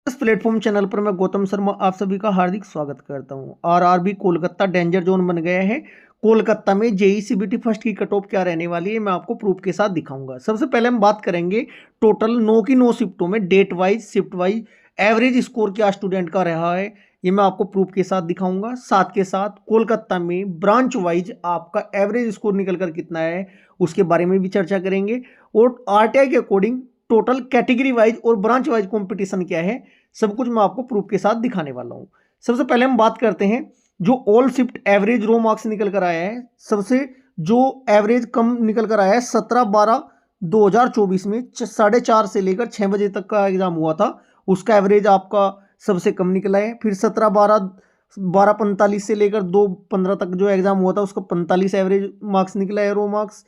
इस platform channel पर मैं गौतम शर्मा आप सभी का हार्दिक स्वागत करता हूं। आरआरबी कोलकाता डेंजर जोन बन गया है। कोलकाता में जेई सीबीटी फर्स्ट की कट ऑफ क्या रहने वाली है मैं आपको प्रूफ के साथ दिखाऊंगा। सबसे पहले हम बात करेंगे टोटल 9 की 9 शिफ्टों में date wise shift wise average score क्या स्टूडेंट का रहा है, ये मैं आपको प्रूफ के साथ दिखाऊंगा। साथ के साथ कोलकाता में ब्रांच वाइज आपका एवरेज स्कोर निकल कर कितना है उसके बारे में भी चर्चा करेंगे। और आरटीआई के अकॉर्डिंग टोटल कैटेगरी वाइज और ब्रांच वाइज कंपटीशन क्या है, सब कुछ मैं आपको प्रूफ के साथ दिखाने वाला हूं। सबसे पहले हम बात करते हैं जो ऑल शिफ्ट एवरेज रो मार्क्स निकल कर आया है। सबसे जो एवरेज कम निकल कर आया है 17/12/2024 में 4:30 से लेकर 6 बजे तक का एग्जाम हुआ था, उसका एवरेज आपका सबसे कम निकला है। फिर 17/12/12:45 से लेकर 2:15 तक जो एग्जाम हुआ था उसका 45 एवरेज मार्क्स निकला है रो मार्क्स।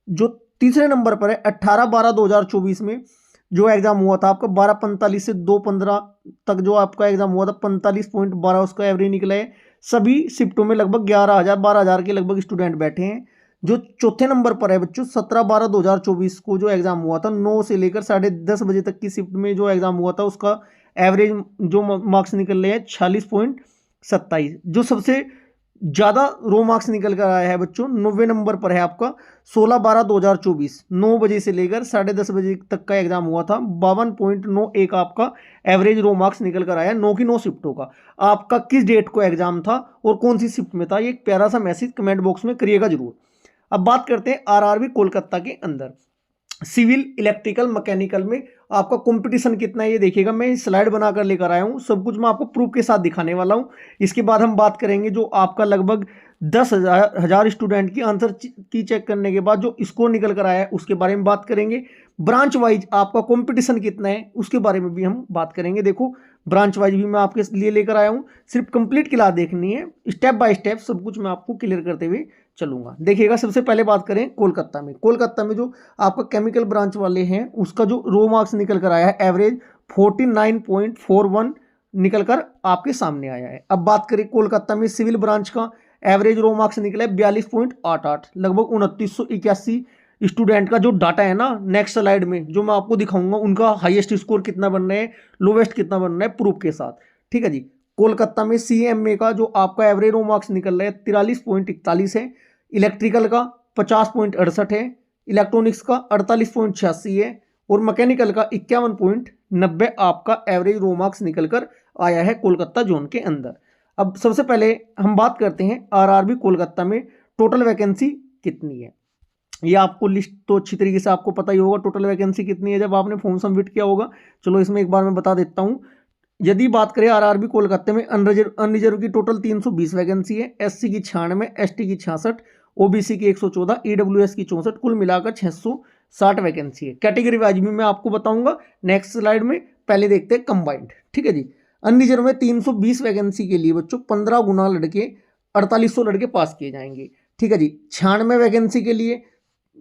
जो तीसरे नंबर पर है 18/12/2024 में जो एग्जाम हुआ था आपका 12:45 से 2:15 तक जो आपका एग्जाम हुआ था 45.12 उसका एवरेज निकला है। सभी शिफ्टों में लगभग 11,000-12,000 के लगभग स्टूडेंट बैठे हैं। जो चौथे नंबर पर है बच्चों 17/12/2024 को जो एग्जाम हुआ था 9 से लेकर 10:30 बजे तक की शिफ्ट में जो एग्जाम हुआ था उसका एवरेज जो मार्क्स निकल रहे हैं 46.27। जो सबसे ज्यादा रो मार्क्स निकल कर आया है बच्चों 90 नंबर पर है आपका 16/12/2024 9 बजे से लेकर 10:30 बजे तक का एग्जाम हुआ था 52.91 आपका एवरेज रो मार्क्स निकल कर आया 9 की 9 शिफ्टों का। आपका किस डेट को एग्जाम था और कौन सी शिफ्ट में था, ये एक प्यारा सा मैसेज कमेंट बॉक्स में करिएगा जरूर। अब बात करते हैं आरआरबी कोलकाता के अंदर सिविल इलेक्ट्रिकल मैकेनिकल में आपका कंपटीशन कितना है ये देखिएगा। मैं स्लाइड बनाकर लेकर आया हूँ, सब कुछ मैं आपको प्रूफ के साथ दिखाने वाला हूँ। इसके बाद हम बात करेंगे जो आपका लगभग 10,000 स्टूडेंट की आंसर की चेक करने के बाद जो स्कोर निकल कर आया है उसके बारे में बात करेंगे। ब्रांच वाइज आपका कंपटीशन कितना है उसके बारे में भी हम बात करेंगे। देखो ब्रांच वाइज भी मैं आपके लिए लेकर आया हूँ, सिर्फ कंप्लीट क्लास देखनी है, स्टेप बाय स्टेप सब कुछ मैं आपको क्लियर करते हुए चलूंगा। देखिएगा सबसे पहले बात करें कोलकाता में जो आपका केमिकल ब्रांच वाले हैं उसका जो रो मार्क्स निकल कर आया है एवरेज 49.41 निकल कर आपके सामने आया है। अब बात करें कोलकाता में सिविल ब्रांच का एवरेज रो मार्क्स निकला है 42.88, लगभग 2981 स्टूडेंट का जो डाटा है ना नेक्स्ट स्लाइड में जो मैं आपको दिखाऊंगा उनका हाईएस्ट स्कोर कितना बन रहा है लोवेस्ट कितना बन रहा है प्रूफ के साथ। ठीक है जी। कोलकाता में सीएमए का जो आपका एवरेज रो मार्क्स निकल रहा है 43.41 है, इलेक्ट्रिकल का 50.68 है, इलेक्ट्रॉनिक्स का 48.86 है और मैकेनिकल का 51.90 आपका एवरेज रो मार्क्स निकलकर आया है कोलकाता जोन के अंदर। अब सबसे पहले हम बात करते हैं आरआरबी कोलकाता में टोटल वैकेंसी कितनी है। ये आपको लिस्ट तो अच्छी तरीके से आपको पता ही होगा टोटल वैकेंसी कितनी है जब आपने फॉर्म सबमिट किया होगा। चलो इसमें एक बार मैं बता देता हूँ। यदि बात करें आरआरबी कोलकाता में अनरिजर्व की टोटल 320 वैकेंसी है, एससी की 96, एसटी की 66, ओबीसी की 114, ईडब्ल्यूएस की 64, कुल मिलाकर 660 वैकेंसी है। कैटेगरी वाइज भी मैं आपको बताऊंगा नेक्स्ट स्लाइड में। पहले देखते हैं कंबाइंड। ठीक है जी। अनरिजर्व में 320 वैकेंसी के लिए बच्चों 15 गुना लड़के 4800 लड़के पास किए जाएंगे। ठीक है जी। 96 वैकेंसी के लिए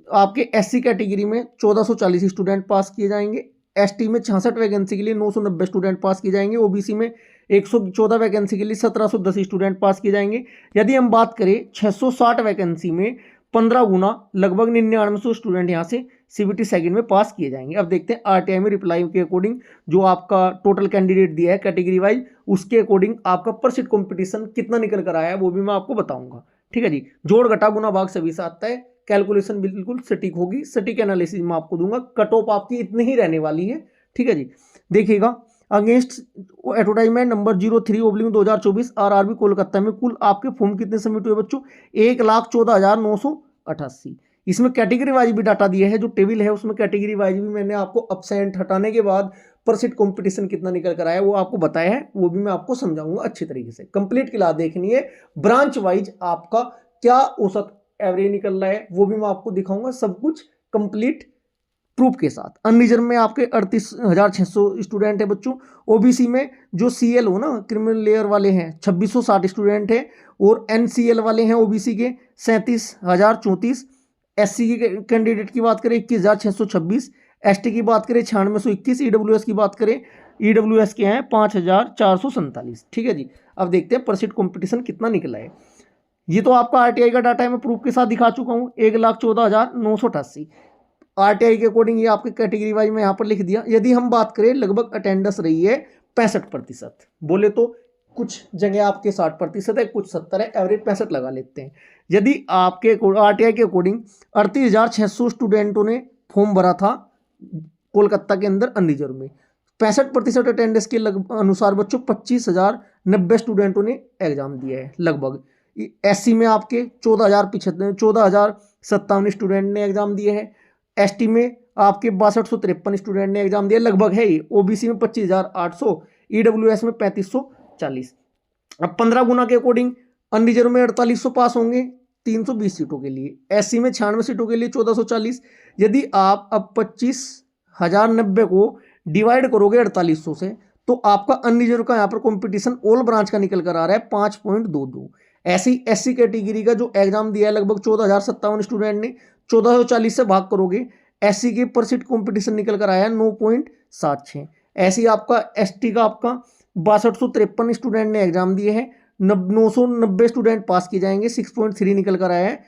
आपके एससी कैटेगरी में 1440 स्टूडेंट पास किए जाएंगे, एसटी में 66 वैकेंसी के लिए 990 स्टूडेंट पास किए जाएंगे, ओबीसी में 114 वैकेंसी के लिए 1710 स्टूडेंट पास किए जाएंगे। यदि हम बात करें 660 वैकेंसी में 15 गुना लगभग 9900 स्टूडेंट यहाँ से सीबीटी सेकंड में पास किए जाएंगे। अब देखते हैं आरटीआई में रिप्लाई के अकॉर्डिंग जो आपका टोटल कैंडिडेट दिया है कैटेगरी वाइज उसके अकॉर्डिंग आपका पर सीट कॉम्पिटिशन कितना निकल कर आया है वो भी मैं आपको बताऊंगा। ठीक है जी। जोड़ घटा गुना भाग सभी से आता है, कैलकुलेशन बिल्कुल सटीक होगी, सटीक एनालिसिस मैं आपको दूंगा। कट ऑफ आपकी इतनी ही रहने वाली है। ठीक है जी। देखिएगा against advertisement number 03/2024 RRB Kolkata में कुल आपके फॉर्म कितने सबमिट हुए बच्चों 1,14,988। इसमें कैटेगरी वाइज भी डाटा दिया है, जो टेबल है उसमें कैटेगरी वाइज भी मैंने आपको अपसेंट हटाने के बाद पर सीट कॉम्पिटिशन कितना निकल कर आया वो आपको बताया है, वो भी मैं आपको समझाऊंगा अच्छी तरीके से। कंप्लीट क्लास देखनी है, ब्रांच वाइज आपका क्या औसत एवरेज निकल रहा है वो भी मैं आपको दिखाऊंगा, सब कुछ कंप्लीट प्रूफ के साथ। अनरिजर्व में आपके 38,600 स्टूडेंट है बच्चों। ओबीसी में जो सीएल हो ना क्रिमिनल लेयर वाले हैं 2660 स्टूडेंट है और एनसीएल वाले हैं ओबीसी के 37,034। एससी के कैंडिडेट की बात करें 21,626, एसटी की बात करें 9621, ईडब्ल्यूएस की बात करें ईडब्ल्यूएस के हैं 5,447। ठीक है जी। अब देखते हैं पर सीट कॉम्पिटिशन कितना निकला है। ये तो आपका आरटीआई का डाटा है, मैं प्रूफ के साथ दिखा चुका हूँ 1,14,988 आरटीआई के अकॉर्डिंग। ये आपके कैटेगरी वाइज में यहाँ पर लिख दिया। यदि हम बात करें लगभग अटेंडेंस रही है 65%। बोले तो कुछ जगह आपके 60% है, कुछ 70 है, एवरेज 65 लगा लेते हैं। यदि आपके आरटीआई के अकॉर्डिंग 38,600 स्टूडेंटों ने फॉर्म भरा था कोलकाता के अंदर अनरिजर्व में, 65% अटेंडेंस के अनुसार बच्चों 25,090 स्टूडेंटों ने एग्जाम दिया है लगभग। एससी में आपके 14,057 स्टूडेंट ने एग्जाम दिए हैं, एसटी में आपके 6253 स्टूडेंट ने एग्जाम दिया, लगभग है ही। ओबीसी में 25,800, ईडब्ल्यूएस में 3540। अब 15 गुना के अकॉर्डिंग अनरिजर्व में 4800 पास होंगे 320 सीटों के लिए, एससी में 96 सीटों के लिए 1440। यदि आप अब 25,090 को डिवाइड करोगे 4800 से, तो आपका अनरिजर्व का यहाँ पर कंपटीशन ऑल ब्रांच का निकल कर आ रहा है 5.22। ऐसी एससी कैटेगरी का जो एग्जाम दिया है लगभग 14,057 स्टूडेंट ने, 1440 से भाग करोगे, एससी के पर सीट कॉम्पिटिशन निकल कर आया है 9.76। ऐसी आपका एसटी का आपका 6253 स्टूडेंट ने एग्जाम दिए हैं, 990 स्टूडेंट पास किए जाएंगे, 6.3 निकल कर आया है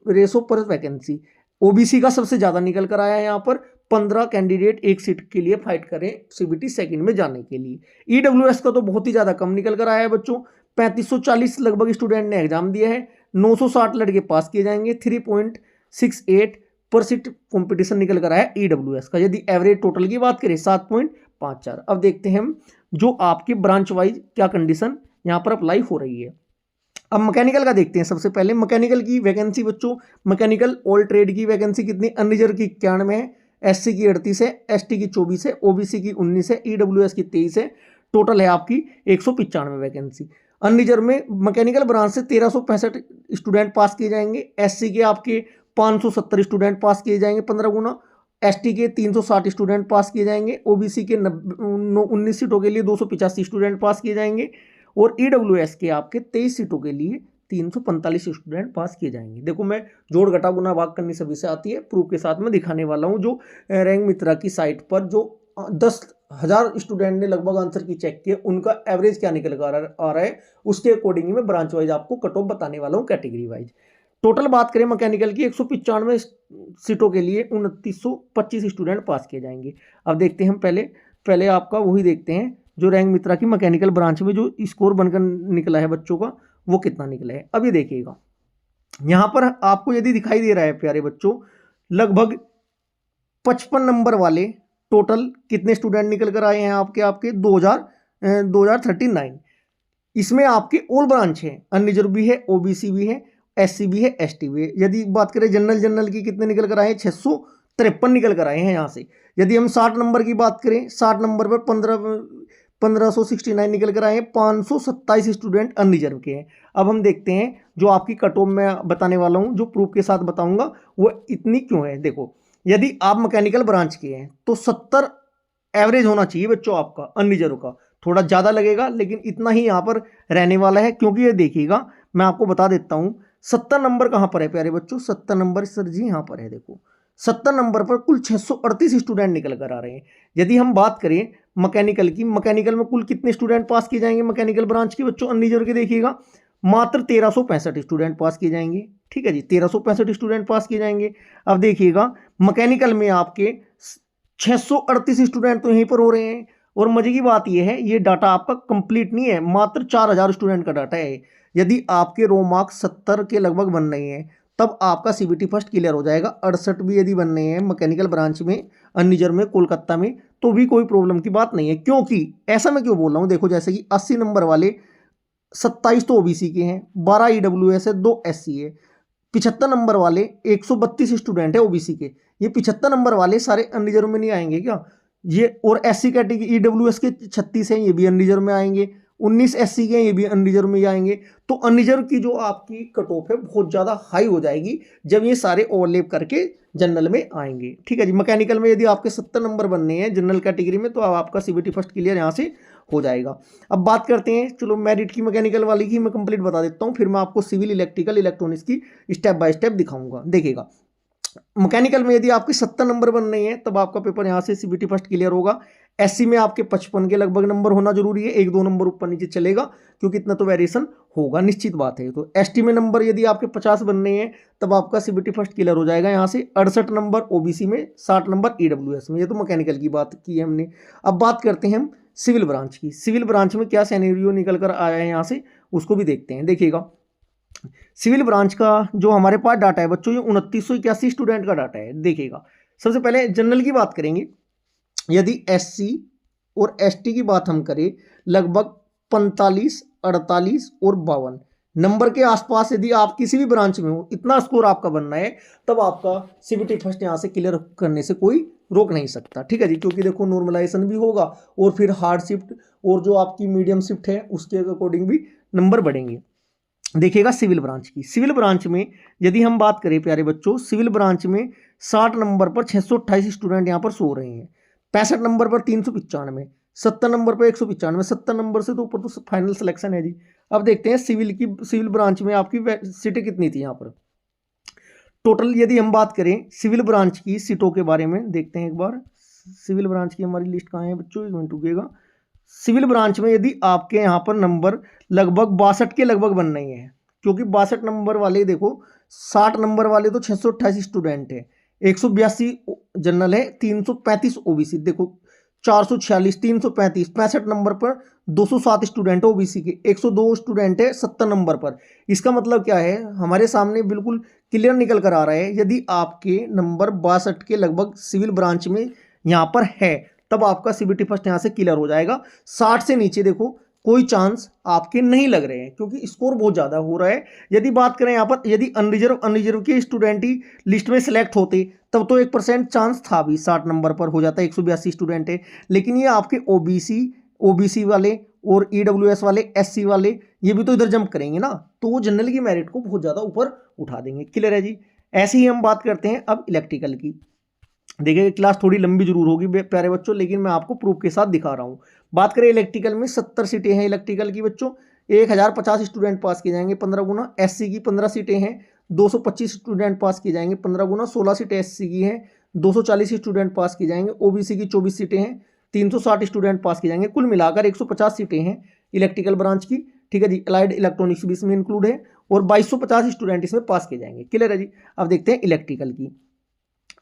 रेशो पर वैकेंसी। ओबीसी का सबसे ज़्यादा निकल कर आया है, यहाँ पर 15 कैंडिडेट एक सीट के लिए फाइट करें सीबीटी सेकंड में जाने के लिए। ईडब्ल्यूएस का तो बहुत ही ज़्यादा कम निकल कर आया है बच्चों, 3540 लगभग स्टूडेंट ने एग्जाम दिया है, 960 लड़के पास किए जाएंगे, 3.68% कॉम्पिटिशन निकल कर आया है ईडब्ल्यूएस का। यदि एवरेज टोटल की बात करें 7.54। अब देखते हैं हम जो आपकी ब्रांच वाइज क्या कंडीशन यहाँ पर अप्लाई हो रही है। अब मैकेनिकल का देखते हैं। सबसे पहले मैकेनिकल की वैकेंसी बच्चों, मैकेनिकल ऑल ट्रेड की वैकेंसी कितनी, अनरिजर्व की 91 है, एससी की 38 है, एसटी की 24 है, ओबीसी की 19 है, ईडब्ल्यूएस की 23 है, टोटल है आपकी 195 वैकेंसी। अनरिजर्व में मैकेनिकल ब्रांच से 1365 स्टूडेंट पास किए जाएंगे, एससी के आपके 570 स्टूडेंट पास किए जाएंगे 15 गुना, एसटी के 360 स्टूडेंट पास किए जाएंगे, ओबीसी के 19 सीटों के लिए 285 स्टूडेंट पास किए जाएंगे, और ईडब्ल्यूएस के आपके 23 सीटों के लिए 345 स्टूडेंट पास किए जाएंगे। देखो मैं जोड़ घटा गुना भाग करनी सभी से आती है, प्रूफ के साथ में दिखाने वाला हूँ। जो रैंक मित्रा की साइट पर जो 10,000 स्टूडेंट ने लगभग आंसर की चेक किए, उनका एवरेज क्या निकल कर आ रहा है, उसके अकॉर्डिंग मैं ब्रांच वाइज आपको कट ऑफ बताने वाला हूँ कैटेगरी वाइज। टोटल बात करें मैकेनिकल की 195 सीटों के लिए 2925 स्टूडेंट पास किए जाएंगे। अब देखते हैं हम पहले आपका वही देखते हैं जो रैंक मित्रा की मैकेनिकल ब्रांच में जो स्कोर बनकर निकला है बच्चों का, वो कितना निकला है। अब ये देखिएगा, यहाँ पर आपको यदि दिखाई दे रहा है प्यारे बच्चों, लगभग 55 नंबर वाले टोटल कितने स्टूडेंट निकल कर आए हैं आपके 2039। इसमें आपके ऑल ब्रांच है, अनरिजर्व भी है, ओबीसी भी है, एससी भी है, एसटी भी है। यदि बात करें जनरल की कितने निकल कर आए हैं, 653 निकल कर आए हैं यहाँ से। यदि हम 60 नंबर की बात करें, 60 नंबर पर 1569 निकल कर आए हैं, 527 स्टूडेंट अनरिजर्व के हैं। अब हम देखते हैं जो आपकी कट ऑफ मैं बताने वाला हूँ, जो प्रूफ के साथ बताऊंगा वो इतनी क्यों है। देखो, यदि आप मैकेनिकल ब्रांच के हैं तो 70 एवरेज होना चाहिए बच्चों आपका अनरिजर्व का, थोड़ा ज़्यादा लगेगा लेकिन इतना ही यहाँ पर रहने वाला है। क्योंकि ये देखिएगा, मैं आपको बता देता हूँ 70 नंबर कहाँ पर है प्यारे बच्चों, 70 नंबर सर जी यहाँ पर है। देखो 70 नंबर पर कुल 638 स्टूडेंट निकल कर आ रहे हैं। यदि हम बात करें मैकेनिकल की, मैकेनिकल में कुल कितने स्टूडेंट पास किए जाएंगे मैकेनिकल ब्रांच के बच्चों अनरिजर्व के, देखिएगा मात्र 1365 स्टूडेंट पास किए जाएंगे। ठीक है जी, 1365 स्टूडेंट पास किए जाएंगे। अब देखिएगा मैकेनिकल में आपके 638 स्टूडेंट तो यहीं पर हो रहे हैं। और मजे की बात यह है, ये डाटा आपका कंप्लीट नहीं है, मात्र 4000 स्टूडेंट का डाटा है। यदि आपके रो मार्क्स 70 के लगभग बन रहे हैं तब आपका सीबीटी फर्स्ट क्लियर हो जाएगा। 68 भी यदि बन रहे हैं मैकेनिकल ब्रांच में अनरिजर्व में कोलकाता में, तो भी कोई प्रॉब्लम की बात नहीं है। क्योंकि ऐसा मैं क्यों बोल रहा हूँ, देखो जैसे कि 80 नंबर वाले 27 तो ओबीसी के हैं, 12 ईडब्ल्यूएस है, 2 एससी है। 75 नंबर वाले 132 स्टूडेंट है ओबीसी के, ये 75 नंबर वाले सारे अनरिजर्व में नहीं आएंगे क्या ये। और एससी कैटेगरी ईडब्ल्यूएस के 36 हैं, ये भी अनरिजर्व में आएंगे। 19 एससी के हैं, ये भी अनरिजर्व में आएंगे। तो अनरिजर्व की जो आपकी कट ऑफ है बहुत ज़्यादा हाई हो जाएगी जब ये सारे ओवरलैप करके जनरल में आएंगे। ठीक है जी, मैकेनिकल में यदि आपके 70 नंबर बनने हैं जनरल कैटेगरी में, तो अब आपका सीबीटी फर्स्ट क्लियर यहाँ से हो जाएगा। अब बात करते हैं, चलो मेरिट की मैकेनिकल वाली की मैं कंप्लीट बता देता हूँ, फिर मैं आपको सिविल, इलेक्ट्रिकल, इलेक्ट्रॉनिक्स की स्टेप बाय स्टेप दिखाऊंगा। देखिएगा, मैकेनिकल में यदि आपके 70 नंबर बन रहे हैं तब आपका पेपर यहाँ से सीबीटी फर्स्ट क्लियर होगा। एससी में आपके 55 के लगभग नंबर होना जरूरी है, 1-2 नंबर ऊपर नीचे चलेगा क्योंकि इतना तो वेरिएशन होगा, निश्चित बात है। तो एसटी में नंबर यदि आपके 50 बन रहे हैं तब आपका सीबीटी फर्स्ट क्लियर हो जाएगा यहाँ से। 68 नंबर ओबीसी में, 60 नंबर ईडब्ल्यूएस में। ये तो मैकेनिकल की बात की है हमने। अब बात करते हैं हम सिविल ब्रांच की। सिविल ब्रांच में क्या सिनेरियो निकल कर आया है यहाँ से, उसको भी देखते हैं। देखिएगा सिविल ब्रांच का जो हमारे पास डाटा है बच्चों, ये 2981 स्टूडेंट का डाटा है। देखिएगा सबसे पहले जनरल की बात करेंगे। यदि एससी और एसटी की बात हम करें, लगभग 45, 48 और 52 नंबर के आसपास यदि आप किसी भी ब्रांच में हो, इतना स्कोर आपका बनना है, तब आपका सीबीटी फर्स्ट यहाँ से क्लियर करने से कोई रोक नहीं सकता। ठीक है जी, क्योंकि देखो नॉर्मलाइजेशन भी होगा और फिर हार्ड शिफ्ट और जो आपकी मीडियम शिफ्ट है उसके अकॉर्डिंग भी नंबर बढ़ेंगे। देखिएगा सिविल ब्रांच की। सिविल ब्रांच में यदि हम बात करें प्यारे बच्चों, सिविल ब्रांच में 60 नंबर पर 628 स्टूडेंट यहाँ पर सो रहे हैं, 65 नंबर पर 395, 70 नंबर पर 195, 70 नंबर से तो ऊपर तो फाइनल सिलेक्शन है जी। अब देखते हैं सिविल ब्रांच में आपकी सीटें कितनी थी यहाँ पर टोटल। यदि हम बात करें सिविल ब्रांच की सीटों के बारे में, देखते हैं एक बार सिविल ब्रांच की हमारी लिस्ट कहाँ है बच्चों, एक मिनट रुकिएगा। सिविल ब्रांच में यदि आपके यहाँ पर नंबर लगभग 62 के लगभग बन रही है, क्योंकि 62 नंबर वाले देखो, 60 नंबर वाले तो 628 स्टूडेंट है, 182 जनरल है, 335 ओबीसी, देखो 446, 335, 65 नंबर पर 207 स्टूडेंट है ओबीसी के, 102 स्टूडेंट है 70 नंबर पर। इसका मतलब क्या है, हमारे सामने बिल्कुल क्लियर निकल कर आ रहा है, यदि आपके नंबर 62 के लगभग सिविल ब्रांच में यहाँ पर है, तब आपका सीबीटी फर्स्ट यहाँ से क्लियर हो जाएगा। 60 से नीचे देखो कोई चांस आपके नहीं लग रहे हैं, क्योंकि स्कोर बहुत ज़्यादा हो रहा है। यदि बात करें यहाँ पर, यदि अनरिजर्व के स्टूडेंट ही लिस्ट में सिलेक्ट होते तब तो 1% चांस था भी, 60 नंबर पर हो जाता है, 182 स्टूडेंट है। लेकिन ये आपके ओबीसी वाले और ईडब्ल्यूएस वाले, एससी वाले, ये भी तो इधर जंप करेंगे ना, तो वो जनरल की मेरिट को बहुत ज़्यादा ऊपर उठा देंगे। क्लियर है जी। ऐसे ही हम बात करते हैं अब इलेक्ट्रिकल की। देखिए क्लास थोड़ी लंबी जरूर होगी प्यारे बच्चों, लेकिन मैं आपको प्रूफ के साथ दिखा रहा हूँ। बात करें इलेक्ट्रिकल में 70 सीटें हैं इलेक्ट्रिकल की बच्चों, 1050 स्टूडेंट पास किए जाएंगे 15 गुना। एससी की 15 सीटें हैं, 225 स्टूडेंट पास किए जाएंगे 15 गुना, 16 सीटें एससी की हैं, 240 स्टूडेंट पास किए जाएंगे। ओबीसी की 24 सीटें हैं, 360 स्टूडेंट पास किए जाएंगे। कुल मिलाकर 150 सीटें हैं इलेक्ट्रिकल ब्रांच की। ठीक है जी, अलाइड इलेक्ट्रॉनिक्स भी इसमें इंक्लूड है, और 2250 स्टूडेंट इसमें पास किए जाएंगे। क्लियर है जी। अब देखते हैं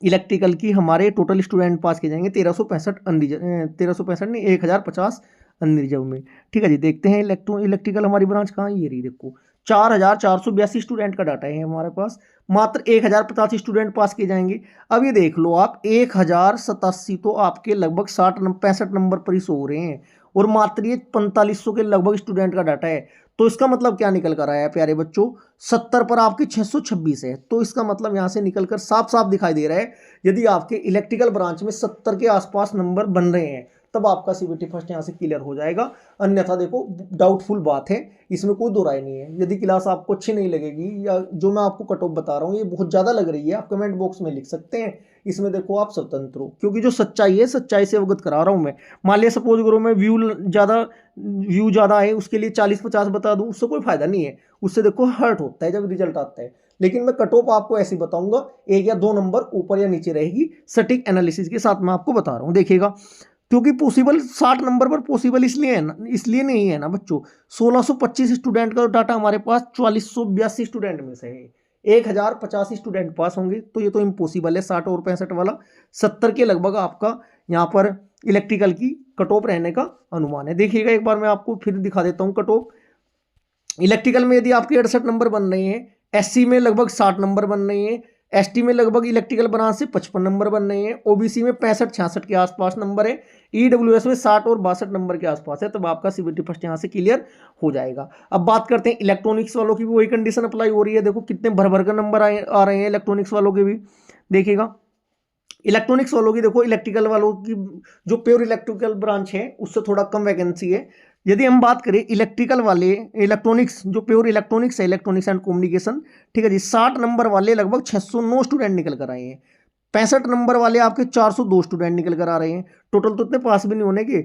इलेक्ट्रिकल की हमारे टोटल स्टूडेंट पास किए जाएंगे 1365 नहीं 1050 अनरिजर्व में। ठीक है जी, देखते हैं इलेक्ट्रिकल हमारी ब्रांच कहाँ है, ये रही देखो, 4482 स्टूडेंट का डाटा है हमारे पास, मात्र 1050 स्टूडेंट पास किए जाएंगे। अब ये देख लो आप, 1087 तो आपके लगभग 65 नंबर पर ही सो रहे हैं, और मात्र ये 4500 के लगभग स्टूडेंट का डाटा है। तो इसका मतलब क्या निकल कर आया है प्यारे बच्चों, 70 पर आपके 626 है। तो इसका मतलब यहाँ से निकल कर साफ साफ दिखाई दे रहा है, यदि आपके इलेक्ट्रिकल ब्रांच में 70 के आसपास नंबर बन रहे हैं, तब आपका सीबीटी फर्स्ट यहाँ से क्लियर हो जाएगा। अन्यथा देखो डाउटफुल बात है, इसमें कोई दो राय नहीं है। यदि क्लास आपको अच्छी नहीं लगेगी, या जो मैं आपको कट ऑफ बता रहा हूँ ये बहुत ज़्यादा लग रही है, आप कमेंट बॉक्स में लिख सकते हैं। इसमें देखो आप स्वतंत्र हो, क्योंकि जो सच्चाई है सच्चाई से अवगत करा रहा हूँ मैं। मान लिया सपोज करो मैं व्यू ज़्यादा है उसके लिए 40-50 बता दूँ, उससे कोई फायदा नहीं है, उससे देखो हर्ट होता है जब रिजल्ट आता है। लेकिन मैं कट ऑफ आपको ऐसे बताऊंगा, 1 या 2 नंबर ऊपर या नीचे रहेगी, सटीक एनालिसिस के साथ मैं आपको बता रहा हूँ। देखिएगा, क्योंकि पॉसिबल 60 नंबर पर पॉसिबल इसलिए नहीं है ना बच्चों, 1625 स्टूडेंट का डाटा हमारे पास 4482 स्टूडेंट में से है, 1050 स्टूडेंट पास होंगे, तो ये तो इम्पॉसिबल है। 60 और 65 वाला 70 के लगभग आपका यहाँ पर इलेक्ट्रिकल की कट ऑफ रहने का अनुमान है। देखिएगा एक बार मैं आपको फिर दिखा देता हूँ कट ऑफ। इलेक्ट्रिकल में यदि आपके 68 नंबर बन रहे हैं, एससी में लगभग 60 नंबर बन रहे हैं, एसटी में लगभग इलेक्ट्रिकल ब्रांच से 55 नंबर बन रहे हैं, ओबीसी में 65-66 के आसपास नंबर है, ईडब्ल्यूएस में 60 और 62 नंबर के आसपास है, तब आपका सीबीटी फर्स्ट यहाँ से क्लियर हो जाएगा। अब बात करते हैं इलेक्ट्रॉनिक्स वालों की भी वही कंडीशन अप्लाई हो रही है। देखो कितने भर भर कर नंबर आ रहे हैं इलेक्ट्रॉनिक्स वालों के भी। देखिएगा इलेक्ट्रॉनिक्स वालों की, देखो इलेक्ट्रिकल वालों की जो प्योर इलेक्ट्रिकल ब्रांच है उससे थोड़ा कम वैकेंसी है। यदि हम बात करें इलेक्ट्रिकल वाले इलेक्ट्रॉनिक्स, जो प्योर इलेक्ट्रॉनिक्स है, इलेक्ट्रॉनिक्स एंड कम्युनिकेशन, ठीक है जी, 60 नंबर वाले लगभग 609 स्टूडेंट निकल कर आए हैं, 65 नंबर वाले आपके 402 स्टूडेंट निकल कर आ रहे हैं। टोटल तो इतने पास भी नहीं होने के,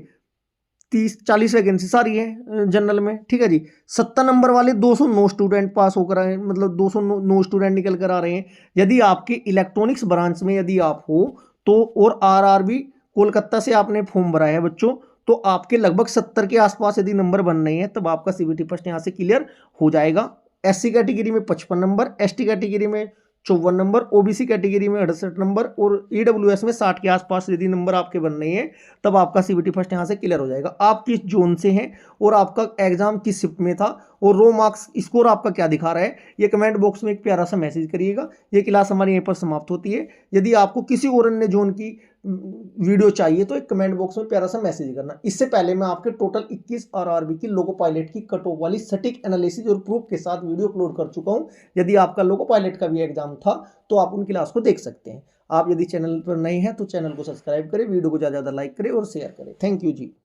30-40 वैकेंसी सारी है जनरल में। ठीक है जी, 70 नंबर वाले 209 स्टूडेंट पास होकर आए, मतलब 209 स्टूडेंट निकल कर आ रहे हैं। यदि आपके इलेक्ट्रॉनिक्स ब्रांच में यदि आप हो तो, और आरआरबी कोलकाता से आपने फॉर्म भरा है बच्चों, तो आपके लगभग 70 के आसपास यदि नंबर बन रहे हैं, तब आपका सीबीटी फर्स्ट यहाँ से क्लियर हो जाएगा। एससी कैटेगरी में 55 नंबर, एसटी कैटेगरी में 54 नंबर, ओबीसी कैटेगरी में 68 नंबर और ईडब्ल्यूएस में 60 के आसपास यदि नंबर आपके बन रहे हैं तब आपका सीबीटी फर्स्ट यहाँ से क्लियर हो जाएगा। आप किस जोन से हैं और आपका एग्जाम किस शिफ्ट में था और रो मार्क्स स्कोर आपका क्या दिखा रहा है, ये कमेंट बॉक्स में एक प्यारा सा मैसेज करिएगा। ये क्लास हमारी यहीं पर समाप्त होती है। यदि आपको किसी और अन्य जोन की वीडियो चाहिए तो एक कमेंट बॉक्स में प्यारा सा मैसेज करना। इससे पहले मैं आपके टोटल 21 आरआरबी की लोको पायलट की कट ऑफ वाली सटीक एनालिसिस और प्रूफ के साथ वीडियो अपलोड कर चुका हूं। यदि आपका लोको पायलट का भी एग्जाम था तो आप उन क्लास को देख सकते हैं। आप यदि चैनल पर नए हैं तो चैनल को सब्सक्राइब करें, वीडियो को ज़्यादा लाइक करें और शेयर करें। Thank you ji.